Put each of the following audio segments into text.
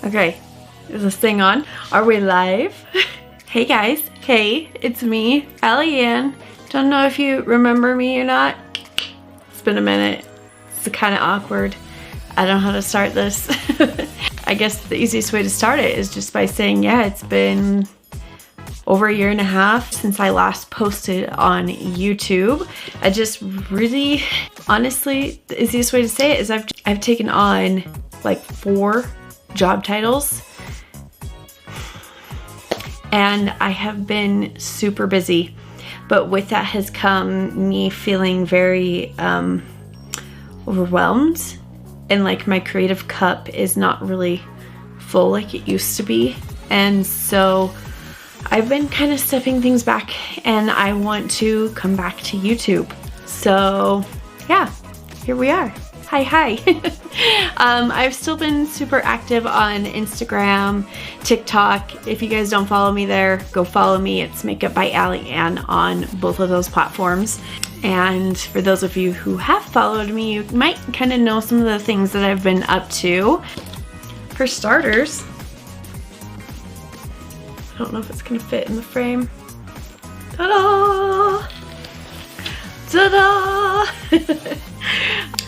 Okay, is this thing on? Are we live? Hey guys, hey, it's me, Allie Ann. Don't know if you remember me or not. It's been a minute. It's kind of awkward. I don't know how to start this. I guess the easiest way to start it is just by saying, yeah, it's been over a year and a half since I last posted on YouTube. I just really, honestly, the easiest way to say it is I've taken on like 4 job titles and I have been super busy, but with that has come me feeling very overwhelmed, and like my creative cup is not really full like it used to be. And so I've been kind of stepping things back and I want to come back to YouTube. So yeah, here we are. Hi. I've still been super active on Instagram, TikTok. If you guys don't follow me there, go follow me. It's Makeup by Allie Ann on both of those platforms. And for those of you who have followed me, you might kind of know some of the things that I've been up to. For starters, I don't know if it's gonna fit in the frame. Ta-da! Ta-da!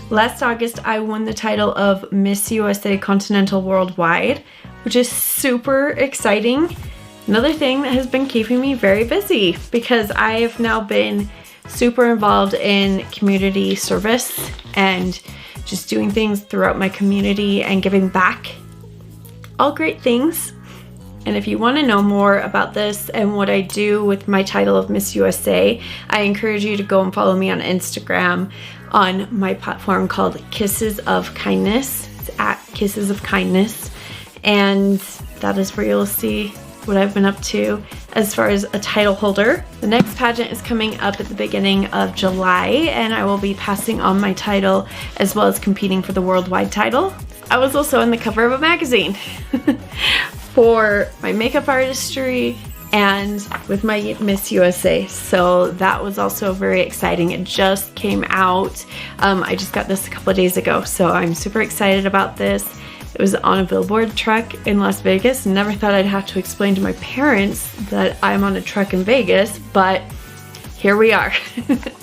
Last August, I won the title of Miss USA Continental Worldwide, which is super exciting. Another thing that has been keeping me very busy because I have now been super involved in community service and just doing things throughout my community and giving back. All great things. And if you want to know more about this and what I do with my title of Miss USA, I encourage you to go and follow me on Instagram on my platform called Kisses of Kindness. It's at Kisses of Kindness. And that is where you'll see what I've been up to as far as a title holder. The next pageant is coming up at the beginning of July, and I will be passing on my title as well as competing for the worldwide title. I was also on the cover of a magazine for my makeup artistry and with my Miss USA. So that was also very exciting. It just came out. I just got this a couple of days ago, so I'm super excited about this. It was on a billboard truck in Las Vegas. Never thought I'd have to explain to my parents that I'm on a truck in Vegas, but here we are.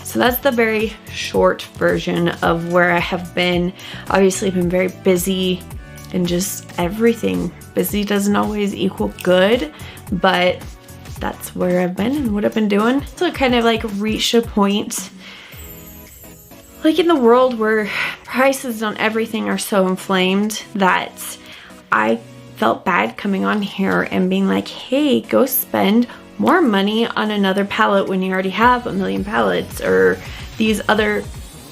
So that's the very short version of where I have been. Obviously, I've been very busy and just everything. Busy doesn't always equal good, but that's where I've been and what I've been doing. So kind of like reached a point like in the world where prices on everything are so inflamed that I felt bad coming on here and being like, hey, go spend more money on another palette when you already have a million palettes, or these other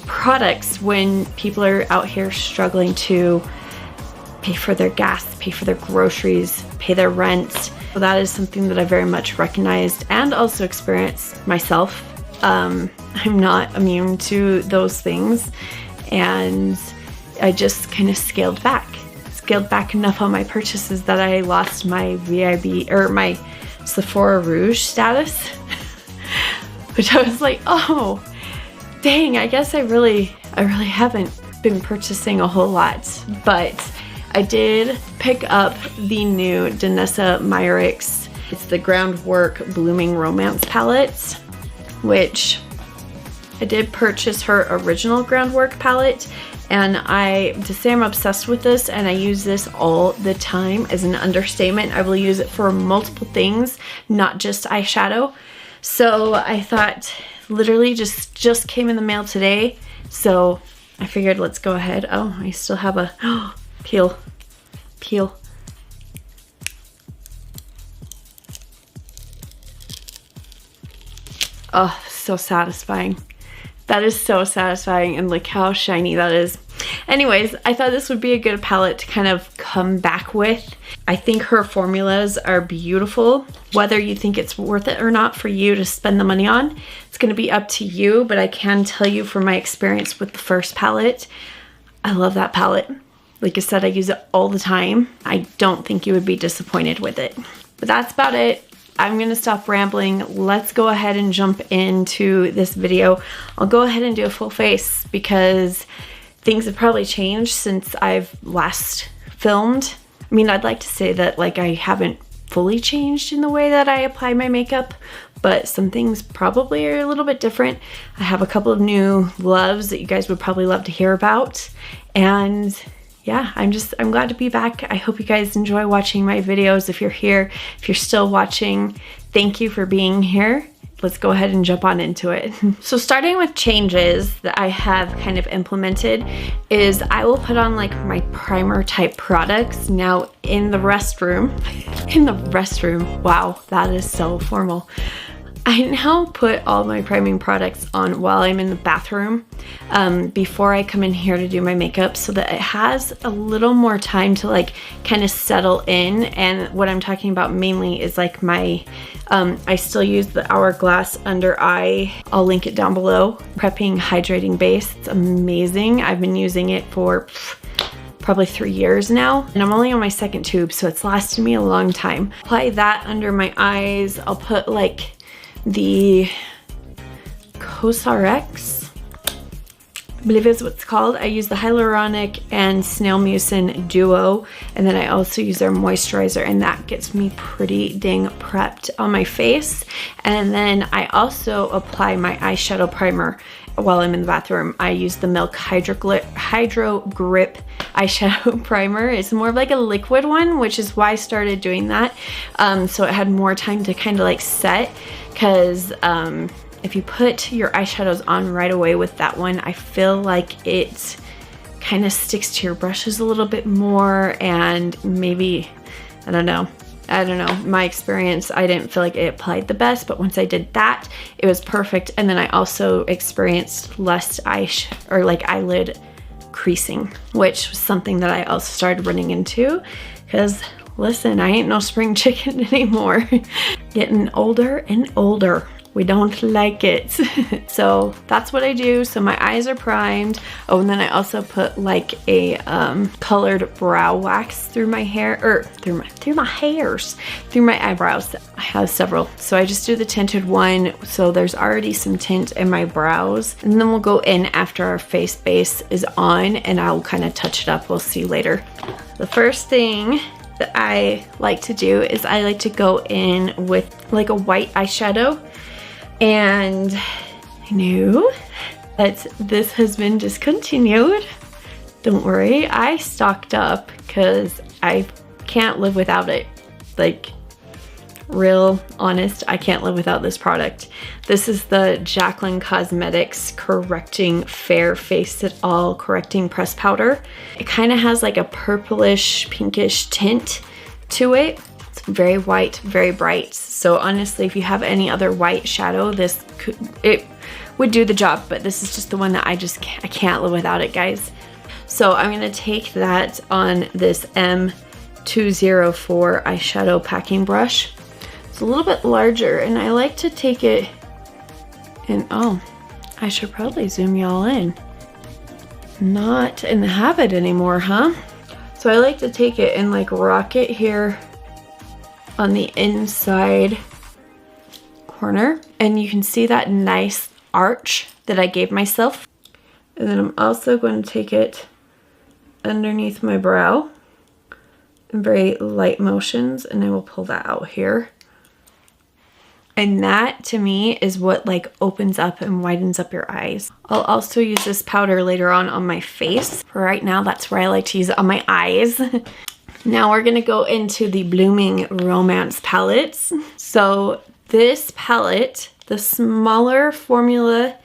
products when people are out here struggling to pay for their gas, pay for their groceries, pay their rent. So that is something that I very much recognized and also experienced myself. I'm not immune to those things, and I just kind of scaled back enough on my purchases that I lost my VIB or my Sephora Rouge status, which I was like, oh, dang, I guess I really haven't been purchasing a whole lot. But I did pick up the new Danessa Myricks. It's the Groundwork Blooming Romance palette, which I did purchase her original Groundwork palette, and to say I'm obsessed with this and I use this all the time is an understatement. I will use it for multiple things, not just eyeshadow. So I thought, literally just came in the mail today, so I figured let's go ahead. Oh, I still have a peel. Oh, so satisfying. That is so satisfying, and look how shiny that is. Anyways, I thought this would be a good palette to kind of come back with. I think her formulas are beautiful. Whether you think it's worth it or not for you to spend the money on, it's going to be up to you, but I can tell you from my experience with the first palette, I love that palette. Like I said, I use it all the time. I don't think you would be disappointed with it. But that's about it. I'm gonna stop rambling. Let's go ahead and jump into this video. I'll go ahead and do a full face because things have probably changed since I've last filmed. I mean, I'd like to say that like I haven't fully changed in the way that I apply my makeup, but some things probably are a little bit different. I have a couple of new loves that you guys would probably love to hear about. And yeah, I'm glad to be back. I hope you guys enjoy watching my videos. If you're here, if you're still watching, thank you for being here. Let's go ahead and jump on into it. So starting with changes that I have kind of implemented is I will put on like my primer type products. Now in the restroom, wow, that is so formal. I now put all my priming products on while I'm in the bathroom before I come in here to do my makeup, so that it has a little more time to like kind of settle in. And what I'm talking about mainly is like my, I still use the Hourglass under eye. I'll link it down below. Prepping Hydrating Base. It's amazing. I've been using it for probably 3 years now, and I'm only on my second tube, so it's lasted me a long time. Apply that under my eyes. I'll put like the Cosmetics, I believe is what it's called. I use the Hyaluronic and Snail Mucin duo, and then I also use their moisturizer, and that gets me pretty dang prepped on my face. And then I also apply my eyeshadow primer while I'm in the bathroom. I use the Milk Hydro Grip eyeshadow primer. It's more of like a liquid one, which is why I started doing that. So it had more time to kind of like set, because if you put your eyeshadows on right away with that one, I feel like it kind of sticks to your brushes a little bit more, and maybe, I don't know, my experience, I didn't feel like it applied the best, but once I did that, it was perfect. And then I also experienced less eyelid creasing, which was something that I also started running into, because listen, I ain't no spring chicken anymore. Getting older and older. We don't like it. So that's what I do. So my eyes are primed. Oh, and then I also put like a colored brow wax through my hair, or through my eyebrows. I have several. So I just do the tinted one. So there's already some tint in my brows. And then we'll go in after our face base is on, and I'll kind of touch it up. We'll see later. The first thing that I like to do is I like to go in with like a white eyeshadow. And I know that this has been discontinued. Don't worry, I stocked up because I can't live without it. Like, real honest, I can't live without this product. This is the Jouer Cosmetics Correcting Fair Face It All Correcting Press Powder. It kind of has like a purplish pinkish tint to it. It's very white, very bright. So honestly, if you have any other white shadow, it would do the job, but this is just the one that I can't live without it, guys. So I'm gonna take that on this M204 eyeshadow packing brush. It's a little bit larger, and I like to take it and, oh, I should probably zoom y'all in. Not in the habit anymore, huh? So I like to take it and like rock it here on the inside corner, and you can see that nice arch that I gave myself. And then I'm also going to take it underneath my brow in very light motions, and I will pull that out here. And that to me is what like opens up and widens up your eyes. I'll also use this powder later on my face. For right now, that's where I like to use it, on my eyes. Now we're gonna go into the Blooming Romance palettes. So this palette, the smaller formula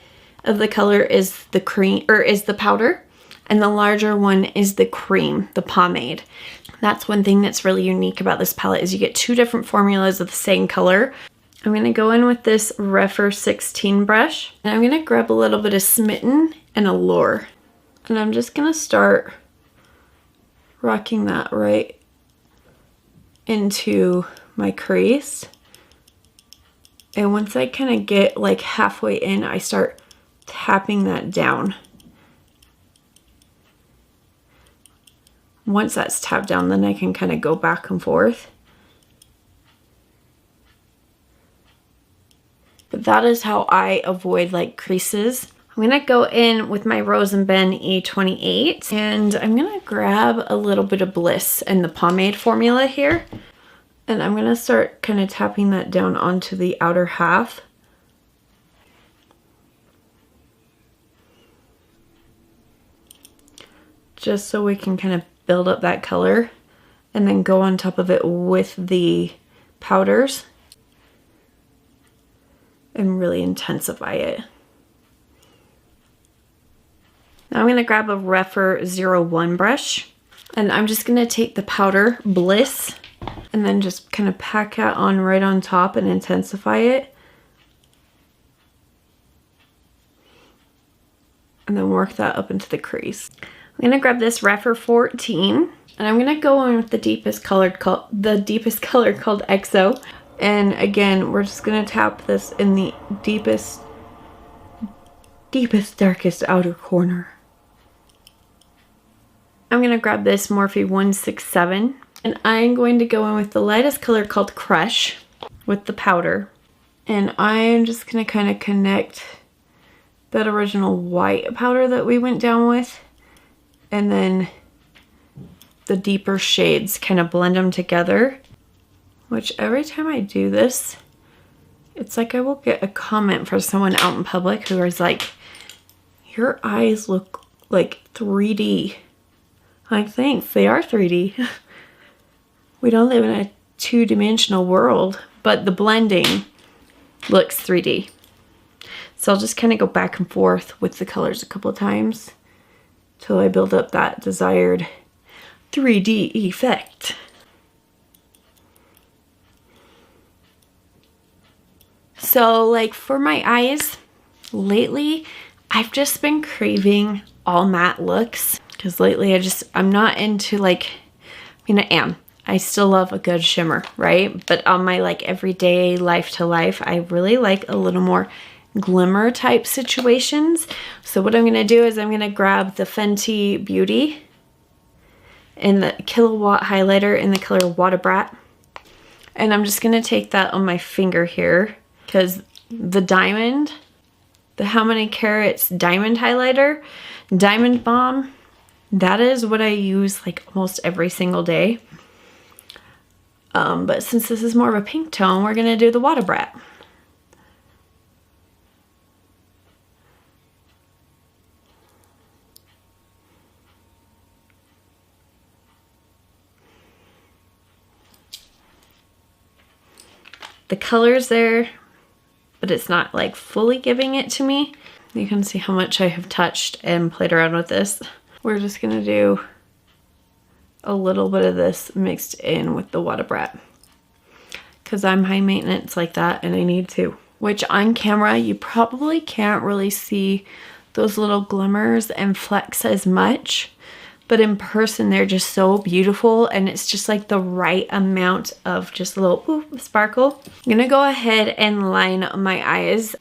of the color is the cream, or is the powder, and the larger one is the cream, the pomade. That's one thing that's really unique about this palette, is you get two different formulas of the same color. I'm gonna go in with this Rephr 16 brush, and I'm gonna grab a little bit of Smitten and Allure. And I'm just gonna start rocking that right into my crease. And once I kind of get like halfway in, I start tapping that down. Once that's tapped down, then I can kind of go back and forth. But that is how I avoid like creases. I'm gonna go in with my Rose and Ben E28 and I'm gonna grab a little bit of Bliss in the pomade formula here. And I'm gonna start kind of tapping that down onto the outer half. Just so we can kind of build up that color and then go on top of it with the powders and really intensify it. Now I'm gonna grab a Rephr 01 brush and I'm just gonna take the powder Bliss and then just kind of pack that on right on top and intensify it. And then work that up into the crease. I'm gonna grab this Rephr 14 and I'm gonna go in with the deepest color called XO. And again, we're just gonna tap this in the deepest, darkest outer corner. I'm gonna grab this Morphe 167 and I'm going to go in with the lightest color called Crush with the powder. And I'm just gonna kind of connect that original white powder that we went down with and then the deeper shades, kind of blend them together. Which every time I do this, it's like I will get a comment from someone out in public who is like, your eyes look like 3D. Like, thanks, they are 3D. We don't live in a two-dimensional world, but the blending looks 3D. So I'll just kind of go back and forth with the colors a couple of times till I build up that desired 3D effect. So like for my eyes, lately I've just been craving all matte looks because lately I'm not into like, I mean I am. I still love a good shimmer, right? But on my like everyday life to life, I really like a little more glimmer type situations. So what I'm gonna do is I'm gonna grab the Fenty Beauty in the Kilowatt highlighter in the color Water Brat. And I'm just gonna take that on my finger here because the diamond, the How Many Carats diamond highlighter, Diamond Bomb, that is what I use like almost every single day. But since this is more of a pink tone, we're gonna do the Water Brat. The color's there, but it's not like fully giving it to me. You can see how much I have touched and played around with this. We're just gonna do a little bit of this mixed in with the Water Brat because I'm high maintenance like that and I need to. Which on camera, you probably can't really see those little glimmers and flecks as much. But in person, they're just so beautiful and it's just like the right amount of just a little sparkle. I'm gonna go ahead and line my eyes.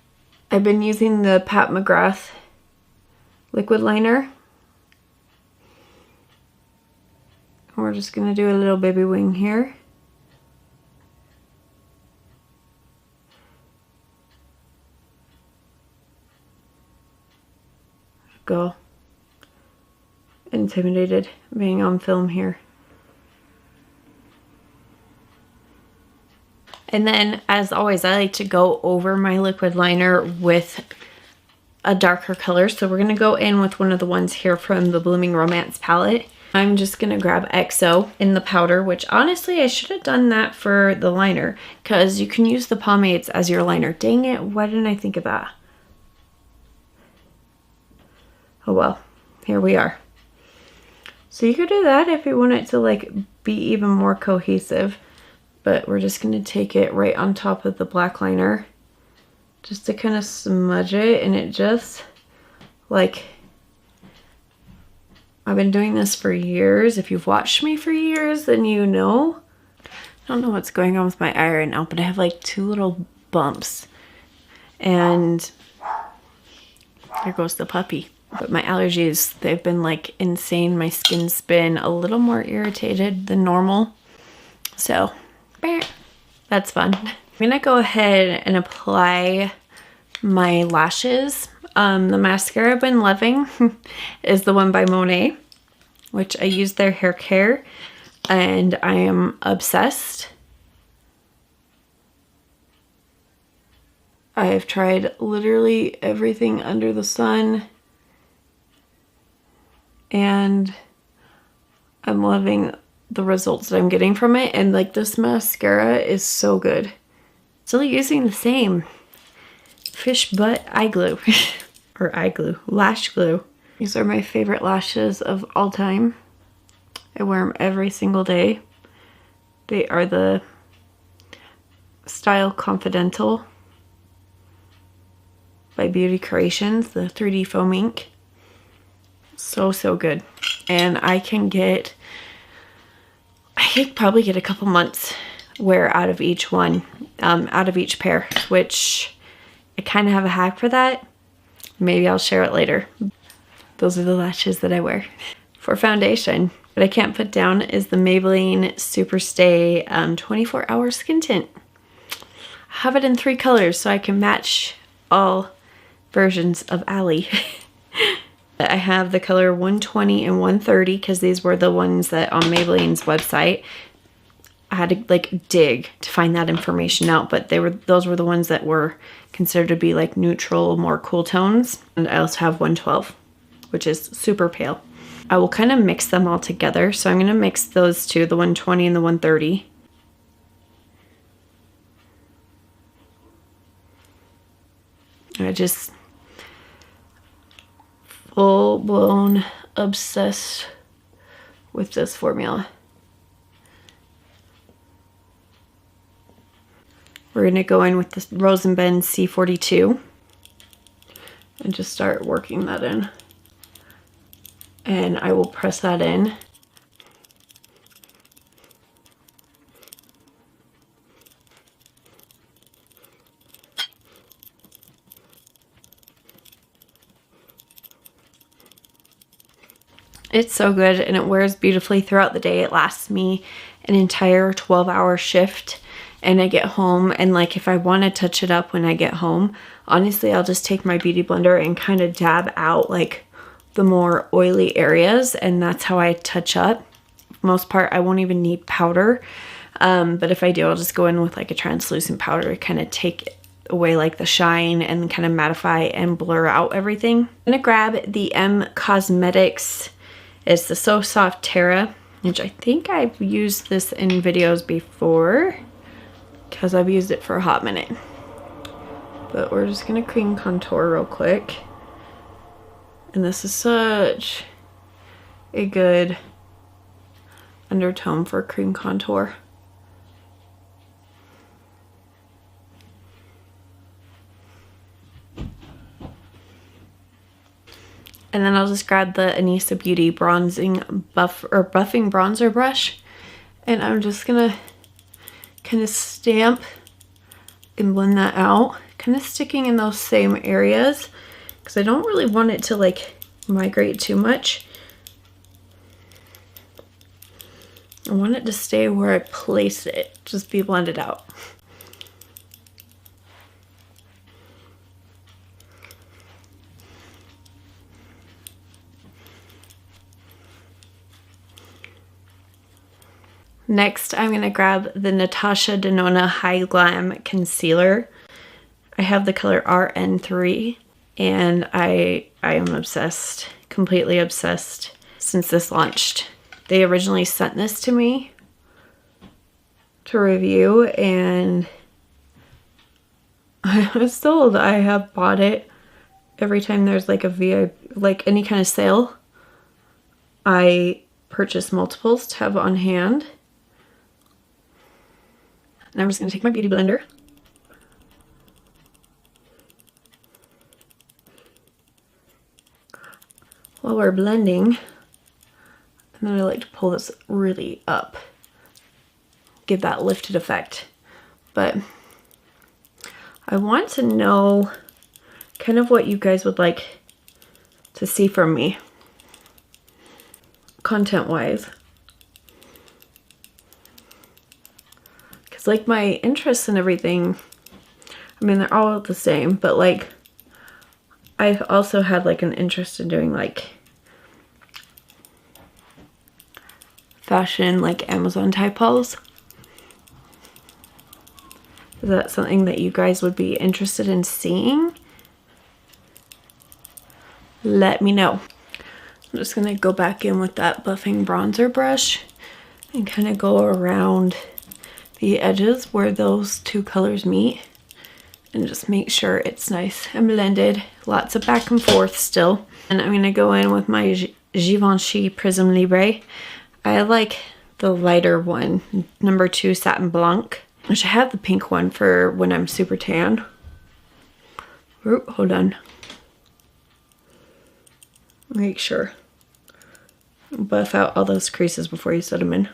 I've been using the Pat McGrath liquid liner. We're just gonna do a little baby wing here. Go. Intimidated being on film here. And then as always, I like to go over my liquid liner with a darker color. So we're gonna go in with one of the ones here from the Blooming Romance palette. I'm just gonna grab XO in the powder, which honestly I should have done that for the liner because you can use the pomades as your liner. Dang it, why didn't I think of that? Oh well, here we are. So you could do that if you want it to like be even more cohesive, but we're just gonna take it right on top of the black liner just to kind of smudge it. And it just like, I've been doing this for years. If you've watched me for years, then you know. I don't know what's going on with my eye right now, but I have like 2 little bumps and there goes the puppy. But my allergies, they've been like insane. My skin's been a little more irritated than normal. So, that's fun. I'm gonna go ahead and apply my lashes. The mascara I've been loving is the one by Monet, which I use their hair care, and I am obsessed. I have tried literally everything under the sun, and I'm loving the results that I'm getting from it. And like, this mascara is so good. Still using the same fish butt eye glue or eye glue, lash glue. These are my favorite lashes of all time. I wear them every single day. They are the Style Confidential by Beauty Creations, the 3D foam ink. So good. And I could probably get a couple months wear out of each one, out of each pair, which I kind of have a hack for that. Maybe I'll share it later. Those are the lashes that I wear. For foundation, what I can't put down is the Maybelline Superstay 24-hour skin tint. I have it in 3 colors so I can match all versions of Allie. I have the color 120 and 130 because these were the ones that on Maybelline's website. I had to like dig to find that information out, but those were the ones that were considered to be like neutral, more cool tones. And I also have 112, which is super pale. I will kind of mix them all together. So I'm going to mix those two, the 120 and the 130. I just full-blown obsessed with this formula. We're going to go in with this Rose & Ben C42 and just start working that in. And I will press that in. It's so good and it wears beautifully throughout the day. It lasts me an entire 12-hour shift, and I get home, and like if I want to touch it up when I get home, honestly I'll just take my beauty blender and kind of dab out like the more oily areas, and that's how I touch up. For the most part I won't even need powder, but if I do, I'll just go in with like a translucent powder to kind of take away like the shine and kind of mattify and blur out everything. I'm gonna grab the Cosmetics. It's the So Soft Terra, which I think I've used this in videos before because I've used it for a hot minute. But we're just gonna cream contour real quick. And this is such a good undertone for cream contour. And then I'll just grab the Anissa Beauty bronzing buffing bronzer brush, and I'm just gonna kind of stamp and blend that out, kind of sticking in those same areas because I don't really want it to like migrate too much. I want it to stay where I place it, just be blended out. Next, I'm going to grab the Natasha Denona High Glam Concealer. I have the color RN3, and I am obsessed, completely obsessed since this launched. They originally sent this to me to review, and I was told I have bought it every time there's like a VIP, like any kind of sale. I purchase multiples to have on hand. And I'm just going to take my beauty blender. While we're blending, and then I like to pull this really up, give that lifted effect. But I want to know kind of what you guys would like to see from me, content-wise. Like my interests and everything, I mean, they're all the same, but like I've also had like an interest in doing like fashion, like Amazon type hauls. Is that something that you guys would be interested in seeing? Let me know. I'm just gonna go back in with that buffing bronzer brush and kind of go around the edges where those two colors meet and just make sure it's nice and blended. Lots of back and forth still. And I'm gonna go in with my Givenchy Prism Libre. I like the lighter one, number 2 Satin Blanc, which I have the pink one for when I'm super tan. Ooh, hold on. Make sure. Buff out all those creases before you set them in.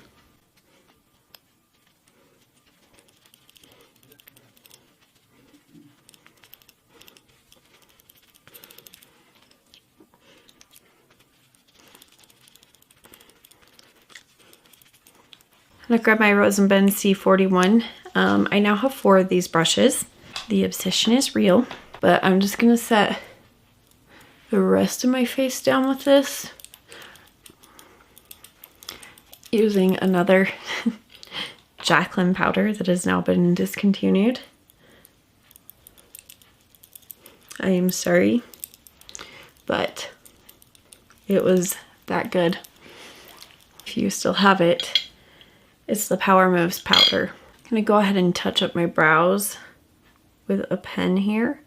I'm gonna grab my Rose and Bend C41. I now have 4 of these brushes. The obsession is real, but I'm just gonna set the rest of my face down with this using another Jaclyn powder that has now been discontinued. I am sorry, but it was that good. If you still have it, it's the Power Moves powder. I'm gonna go ahead and touch up my brows with a pen here.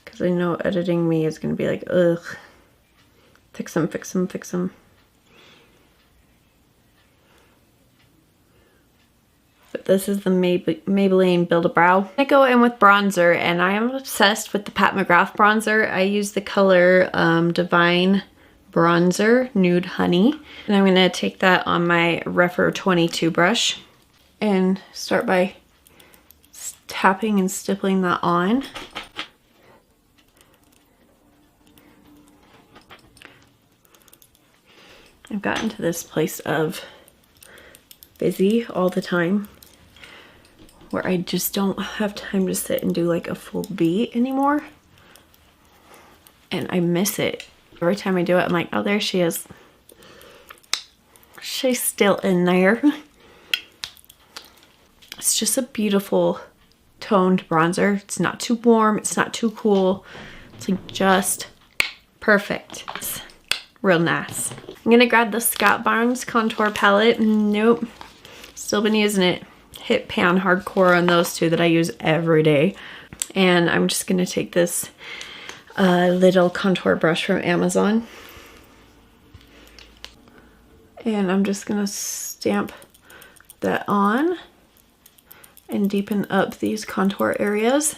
Because I know editing me is gonna be like, ugh. Fix them, fix them, fix them. But this is the Maybelline Build-A-Brow. I go in with bronzer, and I am obsessed with the Pat McGrath bronzer. I use the color Divine Bronzer Nude Honey. And I'm gonna take that on my Rephr 22 brush and start by tapping and stippling that on. I've gotten to this place of busy all the time where I just don't have time to sit and do like a full beat anymore. And I miss it. Every time I do it, I'm like, oh, there she is. She's still in there. It's just a beautiful toned bronzer. It's not too warm. It's not too cool. It's like just perfect. It's real nice. I'm gonna grab the Scott Barnes contour palette. Nope. Still been using it. Hit pan hardcore on those two that I use every day. And I'm just gonna take this little contour brush from Amazon. And I'm just gonna stamp that on and deepen up these contour areas.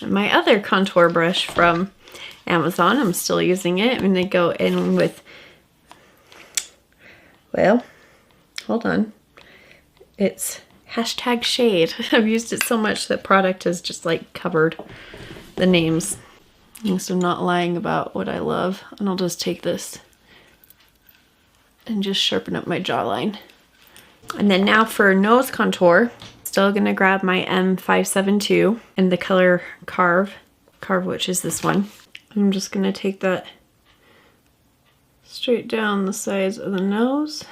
And my other contour brush from Amazon, I'm still using it. I'm gonna go in with, well, hold on. It's #shade. I've used it so much that product has just like covered the names. And so I'm not lying about what I love. And I'll just take this and just sharpen up my jawline. And then now for nose contour, still gonna grab my M572 and the color Carve, which is this one. I'm just gonna take that straight down the sides of the nose.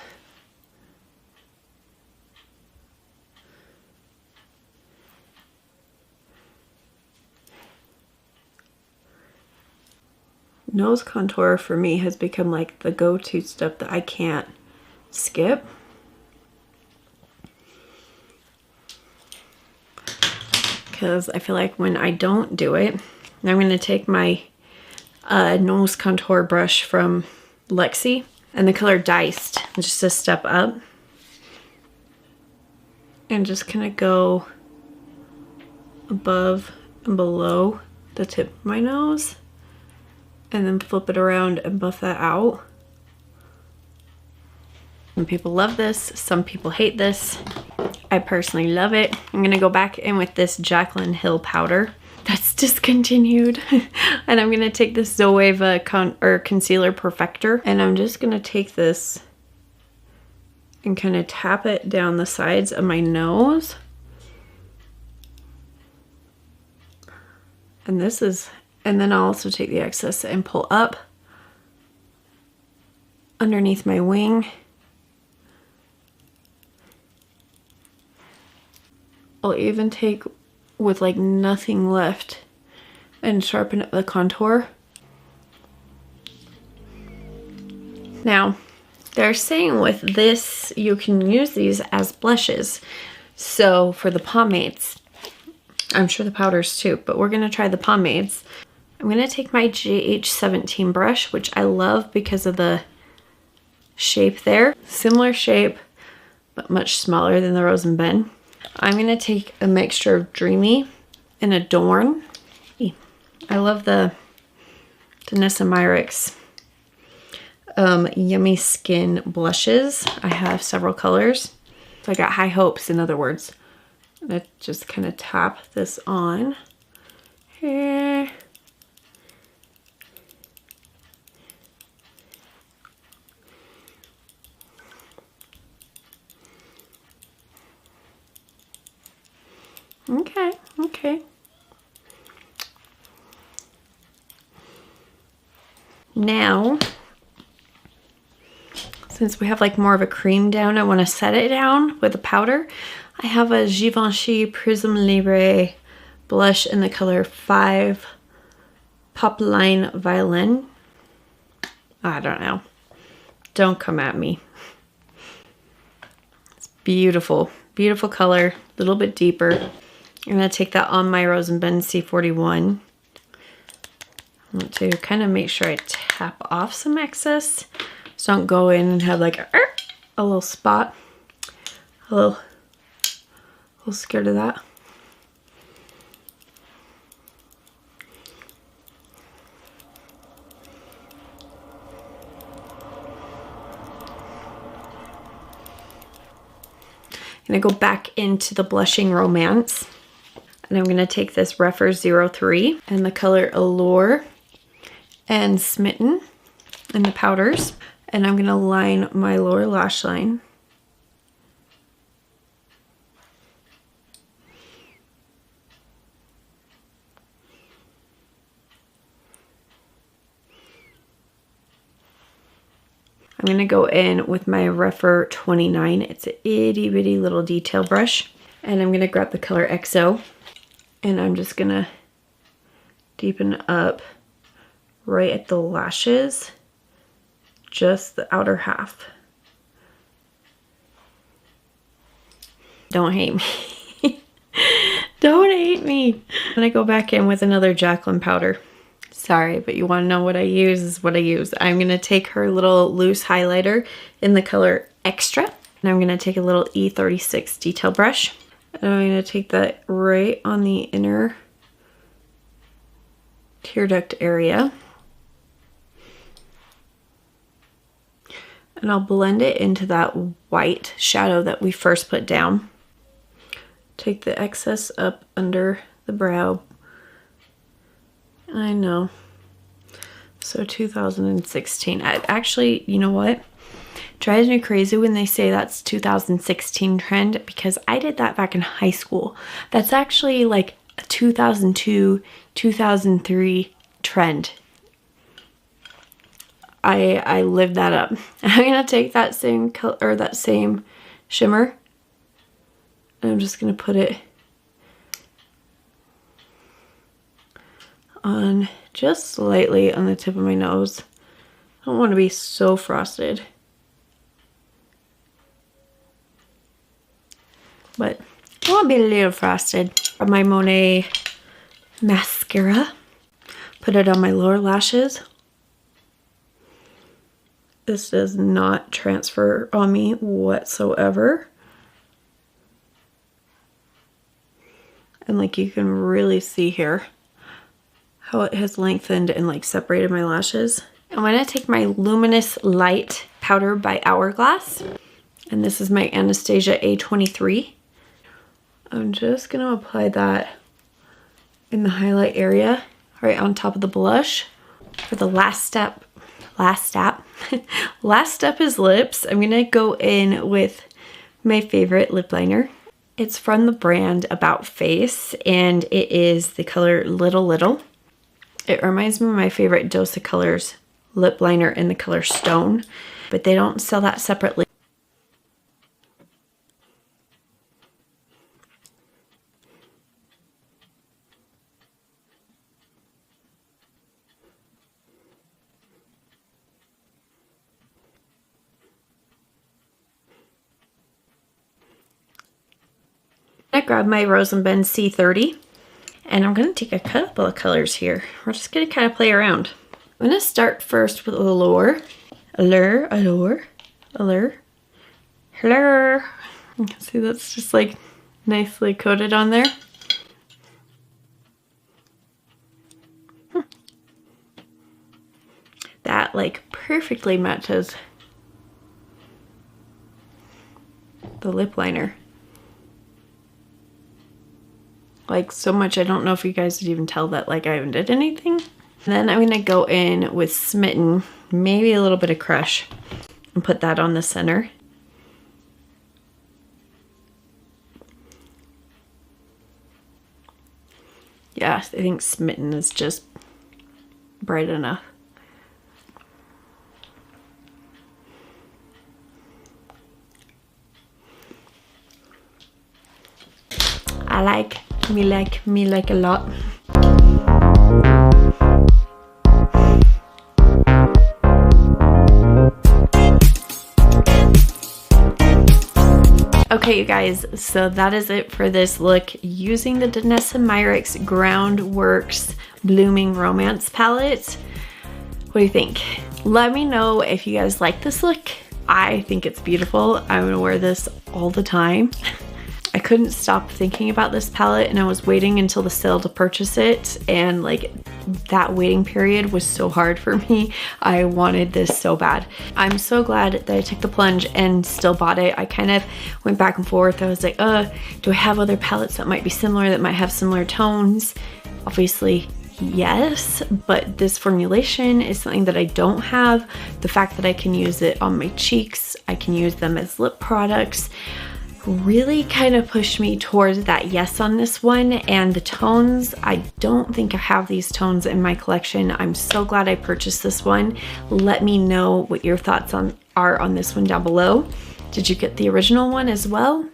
Nose contour for me has become like the go-to step that I can't skip. Because I feel like when I don't do it, I'm going to take my nose contour brush from Lexi and the color Diced, just a step up. And just kind of go above and below the tip of my nose. And then flip it around and buff that out. Some people love this, some people hate this. I personally love it. I'm gonna go back in with this Jaclyn Hill powder. that's discontinued. And I'm gonna take this Zoeva Concealer Perfector, and I'm just gonna take this and kind of tap it down the sides of my nose. And then I'll also take the excess and pull up underneath my wing. I'll even take with like nothing left and sharpen up the contour. Now, they're saying with this, you can use these as blushes. So for the pomades, I'm sure the powders too, but we're gonna try the pomades. I'm gonna take my GH17 brush, which I love because of the shape there. Similar shape, but much smaller than the Rose and Ben. I'm gonna take a mixture of Dreamy and Adorn. I love the Danessa Myricks Yummy Skin blushes. I have several colors. So I got high hopes, in other words. I'm gonna just kind of tap this on here. Okay. Now, since we have like more of a cream down, I want to set it down with a powder. I have a Givenchy Prism Libre blush in the color 5 Popeline Violin. I don't know. Don't come at me. It's beautiful. Beautiful color. A little bit deeper. I'm going to take that on my Rose and Ben C41. I want to kind of make sure I tap off some excess. So don't go in and have like a little spot. A little scared of that. I'm going to go back into the Blushing Romance. And I'm going to take this Rephr 03 and the color Allure and Smitten in the powders. And I'm going to line my lower lash line. I'm going to go in with my Rephr 29. It's an itty bitty little detail brush. And I'm going to grab the color XO. And I'm just going to deepen up right at the lashes. Just the outer half. Don't hate me. Don't hate me. I'm going to go back in with another Jaclyn powder. Sorry, but you want to know what I use is what I use. I'm going to take her little loose highlighter in the color Extra. And I'm going to take a little E36 detail brush. And I'm going to take that right on the inner tear duct area. And I'll blend it into that white shadow that we first put down. Take the excess up under the brow. I know. So 2016. Actually, you know what? Drives me crazy when they say that's 2016 trend, because I did that back in high school. That's actually like a 2002, 2003 trend. I lived that up. I'm gonna take that same color, or that same shimmer, and I'm just gonna put it on just slightly on the tip of my nose. I don't want to be so frosted, but I want to be a little frosted. My Monet mascara, put it on my lower lashes. This does not transfer on me whatsoever. And like you can really see here how it has lengthened and like separated my lashes. I'm going to take my Luminous Light powder by Hourglass. And this is my Anastasia A23. I'm just going to apply that in the highlight area, right on top of the blush. For the last step is lips. I'm gonna go in with my favorite lip liner. It's from the brand About Face, and it is the color Little Little. It reminds me of my favorite Dose of Colors lip liner in the color Stone, but they don't sell that separately. I grab my Rose and Bend C30, and I'm going to take a couple of colors here. We're just going to kind of play around. I'm going to start first with Allure. Allure. You can see that's just like nicely coated on there. That like perfectly matches the lip liner. Like so much, I don't know if you guys would even tell that like I haven't did anything. Then I'm gonna go in with Smitten, maybe a little bit of Crush, and put that on the center. Yeah, I think Smitten is just bright enough. I like me like a lot. Okay, you guys, so that is it for this look using the Danessa Myricks Groundworks Blooming Romance palette. What do you think? Let me know if you guys like this look. I think it's beautiful. I'm gonna wear this all the time. I couldn't stop thinking about this palette, and I was waiting until the sale to purchase it, and like that waiting period was so hard for me. I wanted this so bad. I'm so glad that I took the plunge and still bought it. I kind of went back and forth. I was like, do I have other palettes that might be similar, that might have similar tones? Obviously, yes, but this formulation is something that I don't have. The fact that I can use it on my cheeks, I can use them as lip products, really kind of pushed me towards that yes on this one. And the tones, I don't think I have these tones in my collection. I'm so glad I purchased this one. Let me know what your thoughts are on this one down below. Did you get the original one as well?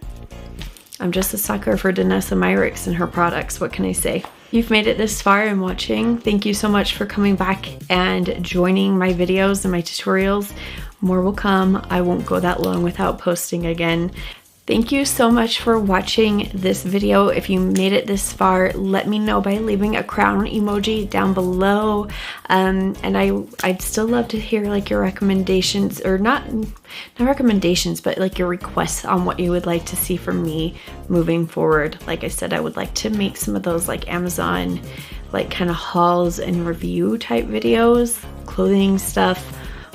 I'm just a sucker for Danessa Myricks and her products. What can I say? You've made it this far and watching. Thank you so much for coming back and joining my videos and my tutorials. More will come. I won't go that long without posting again. Thank you so much for watching this video. If you made it this far, let me know by leaving a crown emoji down below. And I'd still love to hear like your recommendations, or not recommendations, but like your requests on what you would like to see from me moving forward. Like I said, I would like to make some of those like Amazon, like kind of hauls and review type videos, clothing stuff,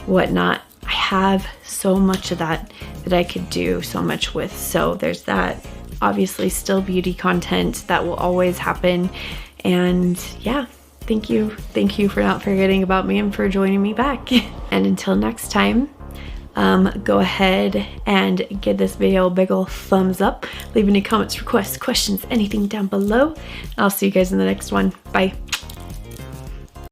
whatnot. I have so much of that I could do so much with. So there's that. Obviously still beauty content that will always happen. And yeah, thank you for not forgetting about me and for joining me back. And until next time, go ahead and give this video a big ol' thumbs up. Leave any comments, requests, questions, anything down below. I'll see you guys in the next one. Bye.